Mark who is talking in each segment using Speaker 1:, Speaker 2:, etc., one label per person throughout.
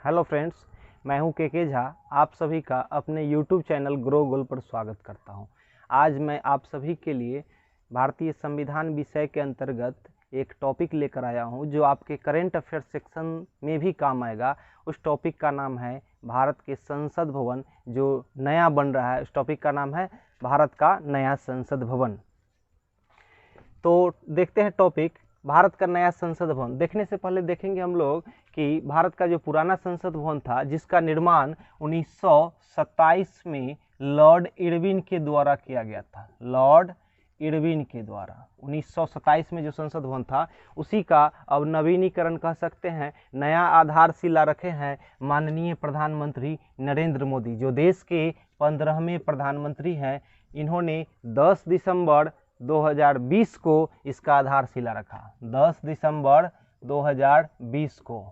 Speaker 1: Hello friends, मैं हूं के झा। आप सभी का अपने यूट्यूब चैनल ग्रो गोल पर स्वागत करता हूं। आज मैं आप सभी के लिए भारतीय संविधान विषय के अंतर्गत एक टॉपिक लेकर आया हूं जो आपके करेंट अफेयर सेक्शन में भी काम आएगा। उस टॉपिक का नाम है भारत के संसद भवन जो नया बन रहा है। उस टॉपिक का नाम है भारत का नया संसद भवन। तो देखते हैं टॉपिक, भारत का नया संसद भवन। देखने से पहले देखेंगे हम लोग कि भारत का जो पुराना संसद भवन था जिसका निर्माण 1927 में लॉर्ड इरविन के द्वारा किया गया था। लॉर्ड इरविन के द्वारा 1927 में जो संसद भवन था उसी का अब नवीनीकरण कह सकते हैं, नया आधारशिला रखे हैं माननीय प्रधानमंत्री नरेंद्र मोदी, जो देश के 15वें प्रधानमंत्री हैं। इन्होंने 10 दिसंबर 2020 को इसका आधारशिला रखा। 10 दिसंबर 2020 को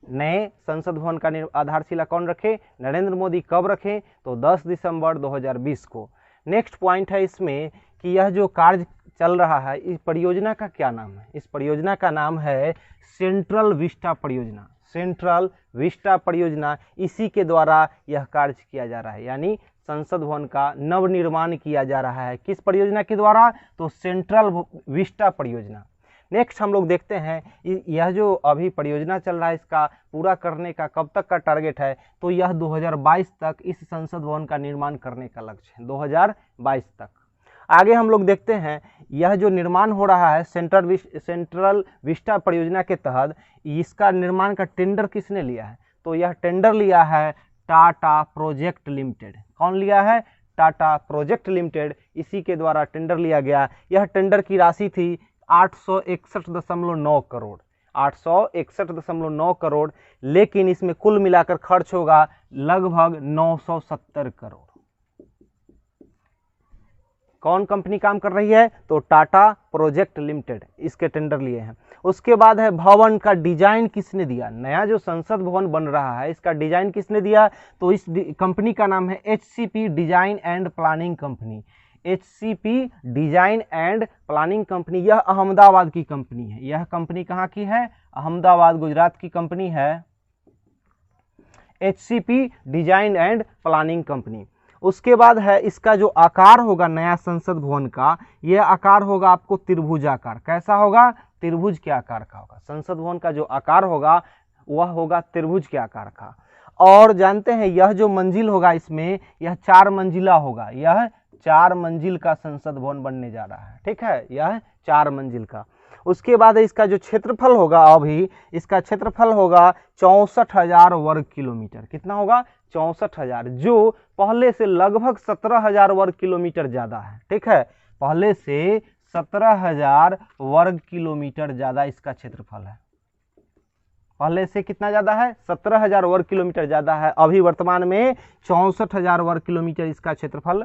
Speaker 1: नए संसद भवन का आधारशिला कौन रखे? नरेंद्र मोदी। कब रखे? तो 10 दिसंबर 2020 को। नेक्स्ट पॉइंट है इसमें कि यह जो कार्य चल रहा है इस परियोजना का क्या नाम है? इस परियोजना का नाम है सेंट्रल विस्टा परियोजना। सेंट्रल विस्टा परियोजना, इसी के द्वारा यह कार्य किया जा रहा है, यानी संसद भवन का नवनिर्माण किया जा रहा है। किस परियोजना के द्वारा? तो सेंट्रल विस्टा परियोजना। नेक्स्ट हम लोग देखते हैं यह जो अभी परियोजना चल रहा है इसका पूरा करने का कब तक का टारगेट है? तो यह 2022 तक इस संसद भवन का निर्माण करने का लक्ष्य है, 2022 तक। आगे हम लोग देखते हैं यह जो निर्माण हो रहा है सेंट्रल विस्टा परियोजना के तहत, इसका निर्माण का टेंडर किसने लिया है? तो यह टेंडर लिया है टाटा प्रोजेक्ट लिमिटेड। कौन लिया है? टाटा प्रोजेक्ट लिमिटेड, इसी के द्वारा टेंडर लिया गया। यह टेंडर की राशि थी 861.9 करोड़, 861.9 करोड़, लेकिन इसमें कुल मिलाकर खर्च होगा लगभग 970 करोड़। कौन कंपनी काम कर रही है? तो टाटा प्रोजेक्ट लिमिटेड, इसके टेंडर लिए हैं। उसके बाद है भवन का डिजाइन किसने दिया? नया जो संसद भवन बन रहा है इसका डिजाइन किसने दिया? तो इस कंपनी का नाम है HCP design and planning company. HCP design and planning company, यह अहमदाबाद की कंपनी है। यह कंपनी कहाँ की है? अहमदाबाद, गुजरात की कंपनी है HCP design and planning company. उसके बाद है इसका जो आकार होगा नया संसद भवन का, यह आकार होगा आपको त्रिभुजाकार। कैसा होगा? त्रिभुज के आकार का होगा। संसद भवन का जो आकार होगा वह होगा त्रिभुज के आकार का। और जानते हैं यह जो मंजिल होगा इसमें, यह 4 मंजिला होगा। यह 4 मंजिल का संसद भवन बनने जा रहा है, ठीक है, यह 4 मंजिल का। उसके बाद इसका जो क्षेत्रफल होगा, अभी इसका क्षेत्रफल होगा 64,000 वर्ग किलोमीटर। कितना होगा? 64,000, जो पहले से लगभग 17,000 वर्ग किलोमीटर ज्यादा है, ठीक है। पहले से 17,000 वर्ग किलोमीटर ज्यादा इसका क्षेत्रफल है। पहले से कितना ज्यादा है? 17,000 वर्ग किलोमीटर ज्यादा है। अभी वर्तमान में 64,000 वर्ग किलोमीटर इसका क्षेत्रफल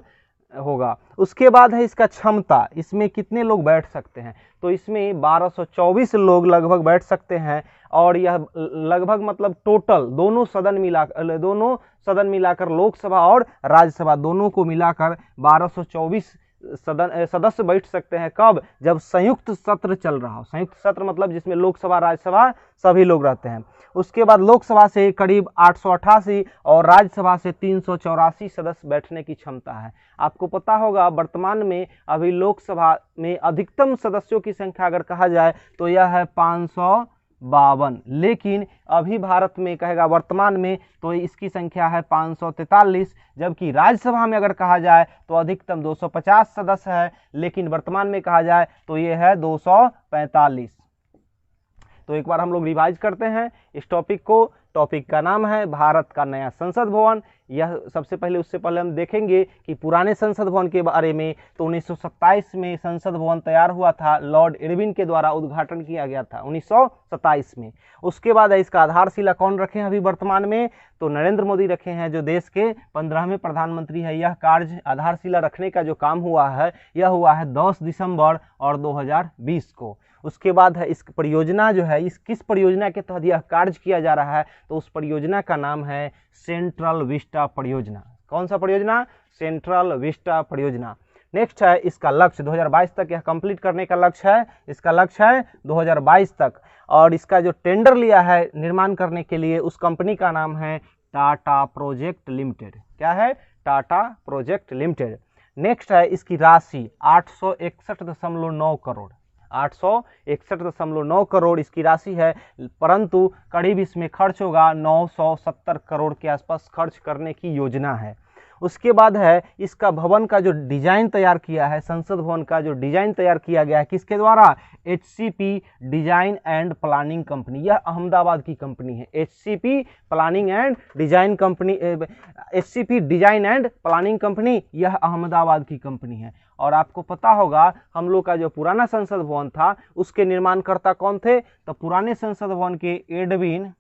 Speaker 1: होगा। उसके बाद है इसका क्षमता, इसमें कितने लोग बैठ सकते हैं? तो इसमें 1224 लोग लगभग बैठ सकते हैं। और यह लगभग मतलब टोटल दोनों सदन मिलाकर लोकसभा और राज्यसभा दोनों को मिलाकर 1224 सदस्य बैठ सकते हैं। कब? जब संयुक्त सत्र चल रहा हो। संयुक्त सत्र मतलब जिसमें लोकसभा राज्यसभा सभी लोग रहते हैं। उसके बाद लोकसभा से करीब 888 और राज्यसभा से 384 सदस्य बैठने की क्षमता है। आपको पता होगा वर्तमान में अभी लोकसभा में अधिकतम सदस्यों की संख्या अगर कहा जाए तो यह है 552, लेकिन अभी भारत में कहेगा वर्तमान में तो इसकी संख्या है 543। जबकि राज्यसभा में अगर कहा जाए तो अधिकतम 250 सदस्य है, लेकिन वर्तमान में कहा जाए तो ये है 245। तो एक बार हम लोग रिवाइज करते हैं इस टॉपिक को। टॉपिक का नाम है भारत का नया संसद भवन। यह सबसे पहले, उससे पहले हम देखेंगे कि पुराने संसद भवन के बारे में। तो 1927 में संसद भवन तैयार हुआ था, लॉर्ड इरविन के द्वारा उद्घाटन किया गया था 1927 में। उसके बाद इसका आधारशिला कौन रखे हैं अभी वर्तमान में? तो नरेंद्र मोदी रखे हैं, जो देश के 15वें प्रधानमंत्री है। यह कार्य आधारशिला रखने का जो काम हुआ है यह हुआ है 10 दिसंबर और 2020 को। उसके बाद है इस परियोजना जो है, इस किस परियोजना के तहत यह कार्य किया जा रहा है? तो उस परियोजना का नाम है सेंट्रल विस्टा परियोजना। कौन सा परियोजना? सेंट्रल विस्टा परियोजना। नेक्स्ट है इसका लक्ष्य, 2022 तक यह कंप्लीट करने का लक्ष्य है। इसका लक्ष्य है 2022 तक। और इसका जो टेंडर लिया है निर्माण करने के लिए, उस कंपनी का नाम है टाटा प्रोजेक्ट लिमिटेड। क्या है? Tata project limited. नेक्स्ट है इसकी राशि 861.9 करोड़, 861.9 करोड़ इसकी राशि है, परंतु करीब इसमें खर्च होगा 970 करोड़ के आसपास खर्च करने की योजना है। उसके बाद है इसका भवन का जो डिजाइन तैयार किया है, संसद भवन का जो डिजाइन तैयार किया गया है किसके द्वारा? HCP design and planning company. यह अहमदाबाद की कंपनी है। HCP planning and design company, HCP design and planning company, यह अहमदाबाद की कंपनी है। और आपको पता होगा हम लोग का जो पुराना संसद भवन था उसके निर्माणकर्ता कौन थे? तो पुराने संसद भवन के एडविन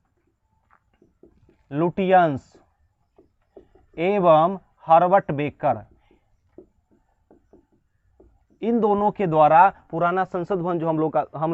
Speaker 1: लुटियंस एवं हर्बर्ट बेकर, इन दोनों के द्वारा पुराना संसद भवन जो हम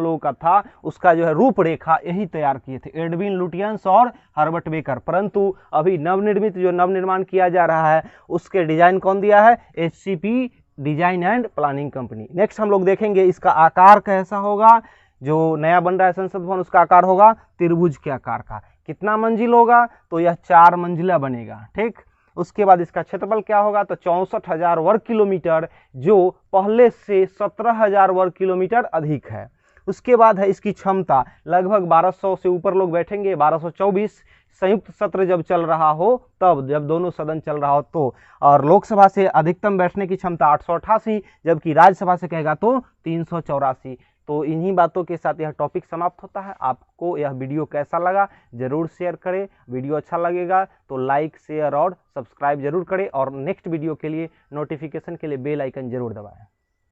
Speaker 1: लोगों का था उसका जो है रूपरेखा यही तैयार किए थे, एडविन लुटियंस और हर्बर्ट बेकर। परंतु अभी नवनिर्मित जो नवनिर्माण किया जा रहा है उसके डिजाइन कौन दिया है? HCP design and planning company. Next हम लोग देखेंगे इसका आकार कैसा होगा। जो नया बन रहा है संसद भवन उसका आकार होगा त्रिभुज के आकार का। कितना मंजिल होगा? तो यह 4 मंजिला बनेगा। ठीक। उसके बाद इसका क्षेत्रफल क्या होगा? तो 64,000 वर्ग किलोमीटर, जो पहले से 17,000 वर्ग किलोमीटर अधिक है। उसके बाद है इसकी क्षमता, लगभग 1200 से ऊपर लोग बैठेंगे, 1224 संयुक्त सत्र जब चल रहा हो तब, जब दोनों सदन चल रहा हो तो। और लोकसभा से अधिकतम बैठने की क्षमता 888, जबकि राज्यसभा से कहेगा तो 384। तो इन्हीं बातों के साथ यह टॉपिक समाप्त होता है। आपको यह वीडियो कैसा लगा जरूर शेयर करें। वीडियो अच्छा लगेगा तो लाइक, शेयर और सब्सक्राइब जरूर करें। और नेक्स्ट वीडियो के लिए नोटिफिकेशन के लिए बेल आइकन जरूर दबाएं।